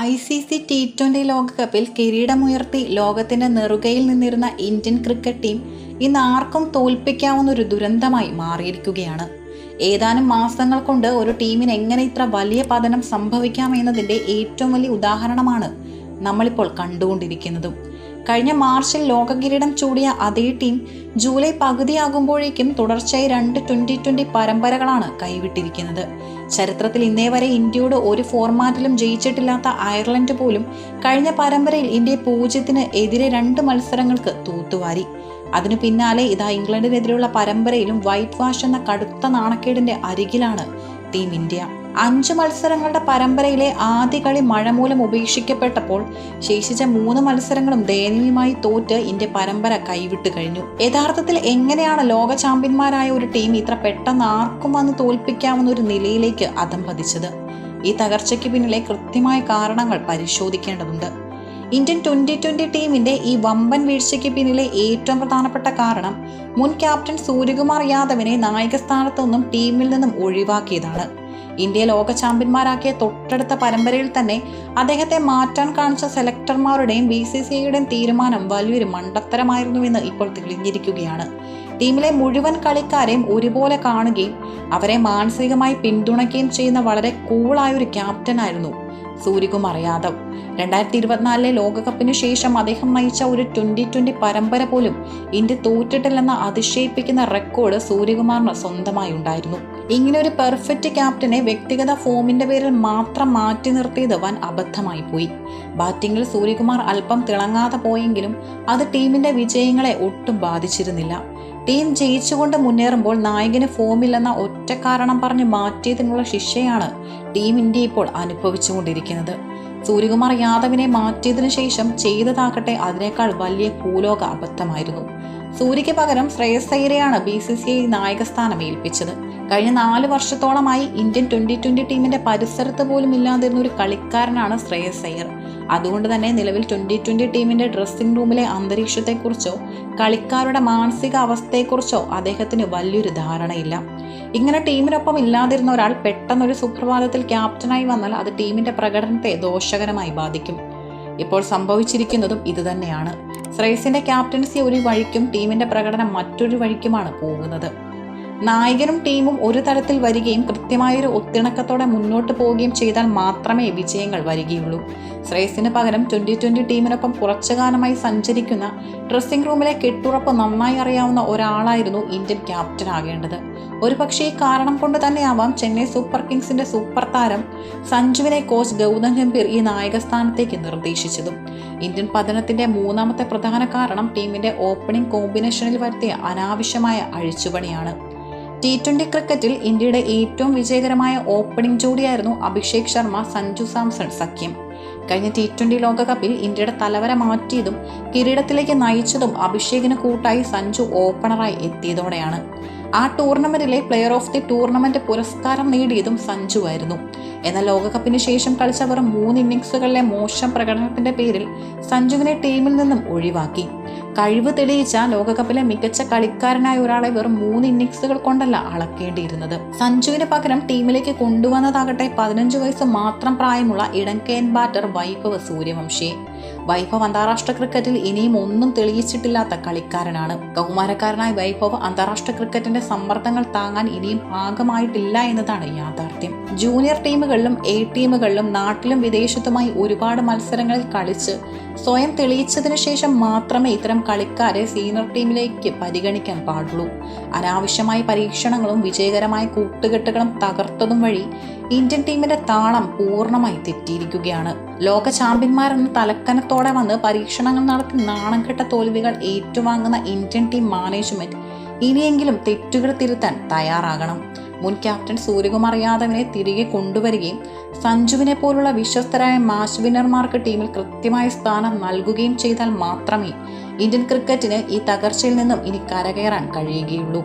ICC T20 ലോകകപ്പിൽ കിരീടമുയർത്തി ലോകത്തിന്റെ നെറുകയിൽ നിന്നിരുന്ന ഇന്ത്യൻ ക്രിക്കറ്റ് ടീം ഇന്ന് ആർക്കും തോൽപ്പിക്കാവുന്ന ഒരു ദുരന്തമായി മാറിയിരിക്കുകയാണ്. ഏതാനും മാസങ്ങൾ കൊണ്ട് ഒരു ടീമിന് എങ്ങനെ ഇത്ര വലിയ പതനം സംഭവിക്കാമെന്നതിന്റെ ഏറ്റവും വലിയ ഉദാഹരണമാണ് നമ്മളിപ്പോൾ കണ്ടുകൊണ്ടിരിക്കുന്നതും. കഴിഞ്ഞ മാർച്ചിൽ ലോകകിരീടം ചൂടിയ അതേ ടീം ജൂലൈ പകുതിയാകുമ്പോഴേക്കും തുടർച്ചയായി 2 2020 പരമ്പരകളാണ് കൈവിട്ടിരിക്കുന്നത്. ചരിത്രത്തിൽ ഇന്നേ വരെ ഇന്ത്യയോട് ഒരു ഫോർമാറ്റിലും ജയിച്ചിട്ടില്ലാത്ത അയർലൻഡ് പോലും കഴിഞ്ഞ പരമ്പരയിൽ ഇന്ത്യയെ 0-ന് 2 മത്സരങ്ങൾക്ക് തൂത്തുവാരി. അതിനു പിന്നാലെ ഇതാ ഇംഗ്ലണ്ടിനെതിരെയുള്ള പരമ്പരയിലും വൈറ്റ് വാഷ് എന്ന കടുത്ത നാണക്കേടിന്റെ അരികിലാണ് ടീം ഇന്ത്യ. 5 മത്സരങ്ങളുടെ പരമ്പരയിലെ ആദ്യ കളി മഴ മൂലം ഉപേക്ഷിക്കപ്പെട്ടപ്പോൾ ശേഷിച്ച 3 മത്സരങ്ങളും ദയനീയമായി തോറ്റ് ഇന്ത്യ പരമ്പര കൈവിട്ട് കഴിഞ്ഞു. യഥാർത്ഥത്തിൽ എങ്ങനെയാണ് ലോക ചാമ്പ്യന്മാരായ ഒരു ടീം ഇത്ര പെട്ടെന്ന് ആർക്കും വന്ന് തോൽപ്പിക്കാവുന്ന ഒരു നിലയിലേക്ക് അധംപതിച്ചത്? ഈ തകർച്ചയ്ക്ക് പിന്നിലെ കൃത്യമായ കാരണങ്ങൾ പരിശോധിക്കേണ്ടതുണ്ട്. ഇന്ത്യൻ 2020 ടീമിന്റെ ഈ വമ്പൻ വീഴ്ചയ്ക്ക് പിന്നിലെ ഏറ്റവും പ്രധാനപ്പെട്ട കാരണം മുൻ ക്യാപ്റ്റൻ സൂര്യകുമാർ യാദവിനെ നായകസ്ഥാനത്തു നിന്നും ടീമിൽ നിന്നും ഒഴിവാക്കിയതാണ്. ഇന്ത്യയെ ലോക ചാമ്പ്യന്മാരാക്കിയ തൊട്ടടുത്ത പരമ്പരയിൽ തന്നെ അദ്ദേഹത്തെ മാറ്റാൻ കാണിച്ച സെലക്ടർമാരുടെയും BCCIയുടെയും തീരുമാനം വലിയൊരു മണ്ടത്തരമായിരുന്നുവെന്ന് ഇപ്പോൾ തെളിഞ്ഞിരിക്കുകയാണ്. ടീമിലെ മുഴുവൻ കളിക്കാരെയും ഒരുപോലെ കാണുകയും അവരെ മാനസികമായി പിന്തുണയ്ക്കുകയും ചെയ്യുന്ന വളരെ കൂളായൊരു ക്യാപ്റ്റനായിരുന്നു സൂര്യകുമാർ യാദവ്. 2024 ലോകകപ്പിന് ശേഷം അദ്ദേഹം നയിച്ച ഒരു 2020 പരമ്പര പോലും ഇന്ത്യ തോറ്റിട്ടില്ലെന്ന അതിശയിപ്പിക്കുന്ന റെക്കോർഡ് സൂര്യകുമാറിന് സ്വന്തമായി ഉണ്ടായിരുന്നു. ഇങ്ങനെ ഒരു പെർഫെക്റ്റ് ക്യാപ്റ്റനെ വ്യക്തിഗത ഫോമിന്റെ പേരിൽ മാത്രം മാറ്റി നിർത്തിയത് വൻ അബദ്ധമായി പോയി. ബാറ്റിംഗിൽ സൂര്യകുമാർ അല്പം തിളങ്ങാതെ പോയെങ്കിലും അത് ടീമിന്റെ വിജയങ്ങളെ ഒട്ടും ബാധിച്ചിരുന്നില്ല. ടീം ജയിച്ചുകൊണ്ട് മുന്നേറുമ്പോൾ നായകന് ഫോമില്ലെന്ന ഒറ്റ കാരണം പറഞ്ഞ് മാറ്റിയതിനുള്ള ശിക്ഷയാണ് ടീം ഇന്ത്യ ഇപ്പോൾ അനുഭവിച്ചുകൊണ്ടിരിക്കുന്നത്. സൂര്യകുമാർ യാദവിനെ മാറ്റിയതിനു ശേഷം ചെയ്തതാകട്ടെ അതിനേക്കാൾ വലിയ ഭൂലോക അബദ്ധമായിരുന്നു. സൂര്യയ്ക്ക് പകരം ശ്രേയസ് അയ്യരെയാണ് BCCI നായകസ്ഥാനം ഏൽപ്പിച്ചത്. കഴിഞ്ഞ 4 വർഷത്തോളമായി ഇന്ത്യൻ 2020 ടീമിന്റെ പരിസരത്ത് പോലും ഇല്ലാതിരുന്ന ഒരു കളിക്കാരനാണ് ശ്രേയസ് അയ്യർ. അതുകൊണ്ട് തന്നെ നിലവിൽ 2020 ടീമിന്റെ ഡ്രസ്സിംഗ് റൂമിലെ അന്തരീക്ഷത്തെക്കുറിച്ചോ കളിക്കാരുടെ മാനസിക അവസ്ഥയെക്കുറിച്ചോ അദ്ദേഹത്തിന് വലിയൊരു ധാരണയില്ല. ഇങ്ങനെ ടീമിനൊപ്പം ഇല്ലാതിരുന്ന ഒരാൾ പെട്ടെന്നൊരു സുപ്രഭാതത്തിൽ ക്യാപ്റ്റനായി വന്നാൽ അത് ടീമിന്റെ പ്രകടനത്തെ ദോഷകരമായി ബാധിക്കും. ഇപ്പോൾ സംഭവിച്ചിരിക്കുന്നതും ഇതുതന്നെയാണ്. ശ്രേയസിന്റെ ക്യാപ്റ്റൻസി ഒരു വഴിക്കും ടീമിന്റെ പ്രകടനം മറ്റൊരു വഴിക്കുമാണ് പോകുന്നത്. നായകനും ടീമും ഒരു തരത്തിൽ വരികയും കൃത്യമായൊരു ഒത്തിണക്കത്തോടെ മുന്നോട്ട് പോവുകയും ചെയ്താൽ മാത്രമേ വിജയങ്ങൾ വരികയുള്ളൂ. ശ്രേയസിന് പകരം 2020 ടീമിനൊപ്പം കുറച്ചു കാലമായി സഞ്ചരിക്കുന്ന ഡ്രസ്സിംഗ് റൂമിലെ കെട്ടുറപ്പ് നന്നായി അറിയാവുന്ന ഒരാളായിരുന്നു ഇന്ത്യൻ ക്യാപ്റ്റൻ ആകേണ്ടത്. ഒരു പക്ഷേ ഈ കാരണം കൊണ്ട് തന്നെയാവാം ചെന്നൈ സൂപ്പർ കിങ്സിന്റെ സൂപ്പർ താരം സഞ്ജുവിനെ കോച്ച് ഗൗതം ഗംഭീർ ഈ നായകസ്ഥാനത്തേക്ക് നിർദ്ദേശിച്ചതും. ഇന്ത്യൻ പതനത്തിന്റെ 3ാമത്തെ പ്രധാന കാരണം ടീമിന്റെ ഓപ്പണിംഗ് കോമ്പിനേഷനിൽ വരുത്തിയ അനാവശ്യമായ അഴിച്ചുപണിയാണ്. T20 ക്രിക്കറ്റിൽ ഇന്ത്യയുടെ ഏറ്റവും വിജയകരമായ ഓപ്പണിംഗ് ജോഡിയായിരുന്നു അഭിഷേക് ശർമ്മ സഞ്ജു സാംസൺ സഖ്യം. കഴിഞ്ഞ T20 ലോകകപ്പിൽ ഇന്ത്യയുടെ തലവര മാറ്റിയതും കിരീടത്തിലേക്ക് നയിച്ചതും അഭിഷേകിന് കൂട്ടായി സഞ്ജു ഓപ്പണറായി എത്തിയതോടെയാണ്. ആ ടൂർണമെന്റിലെ പ്ലെയർ ഓഫ് ദി ടൂർണമെന്റ് പുരസ്കാരം നേടിയതും സഞ്ജു ആയിരുന്നു. എന്നാൽ ലോകകപ്പിന് ശേഷം കളിച്ച വെറും 3 ഇന്നിംഗ്സുകളിലെ മോശം പ്രകടനത്തിന്റെ പേരിൽ സഞ്ജുവിനെ ടീമിൽ നിന്നും ഒഴിവാക്കി. കഴിവ് തെളിയിച്ച ലോകകപ്പിലെ മികച്ച കളിക്കാരനായ ഒരാളെ വെറും 3 ഇന്നിംഗ്സുകൾ കൊണ്ടല്ല അളക്കേണ്ടിയിരുന്നത്. സഞ്ജുവിന് പകരം ടീമിലേക്ക് കൊണ്ടുവന്നതാകട്ടെ 15 വയസ്സ് മാത്രം പ്രായമുള്ള ഇടങ്കയൻ ബാറ്റർ വൈഭവ് സൂര്യവംശിയെ. വൈഭവ് അന്താരാഷ്ട്ര ക്രിക്കറ്റിൽ ഇനിയും ഒന്നും തെളിയിച്ചിട്ടില്ലാത്ത കളിക്കാരനാണ്. കൗമാരക്കാരനായ വൈഭവ് അന്താരാഷ്ട്ര ക്രിക്കറ്റിന്റെ സമ്മർദ്ദങ്ങൾ താങ്ങാൻ ഇനിയും പാകമായിട്ടില്ല എന്നതാണ് യാഥാർത്ഥ്യം. ജൂനിയർ ടീമുകളിലും A ടീമുകളിലും നാട്ടിലും വിദേശത്തുമായി ഒരുപാട് മത്സരങ്ങളിൽ കളിച്ച് സ്വയം തെളിയിച്ചതിനു ശേഷം മാത്രമേ ഇത്തരം കളിക്കാരെ സീനിയർ ടീമിലേക്ക് പരിഗണിക്കാൻ പാടുള്ളൂ. അനാവശ്യമായ പരീക്ഷണങ്ങളും വിജയകരമായ കൂട്ടുകെട്ടുകളും തകർത്തതും വഴി ഇന്ത്യൻ ടീമിന്റെ താളം പൂർണ്ണമായി തെറ്റിയിരിക്കുകയാണ്. ലോക ചാമ്പ്യന്മാരെന്ന തലക്കനത്തോടെ വന്ന് പരീക്ഷണങ്ങൾ നടത്തി നാണം കെട്ട തോൽവികൾ ഏറ്റുവാങ്ങുന്ന ഇന്ത്യൻ ടീം മാനേജ്മെന്റ് ഇനിയെങ്കിലും തെറ്റുകൾ തിരുത്താൻ തയ്യാറാകണം. മുൻ ക്യാപ്റ്റൻ സൂര്യകുമാർ യാദവിനെ തിരികെ കൊണ്ടുവരികയും സഞ്ജുവിനെ പോലുള്ള വിശ്വസ്തരായ മാച്ച് വിന്നർമാർക്ക് ടീമിൽ കൃത്യമായ സ്ഥാനം നൽകുകയും ചെയ്താൽ മാത്രമേ ഇന്ത്യൻ ക്രിക്കറ്റിന് ഈ തകർച്ചയിൽ നിന്നും ഇനി കരകയറാൻ കഴിയുകയുള്ളൂ.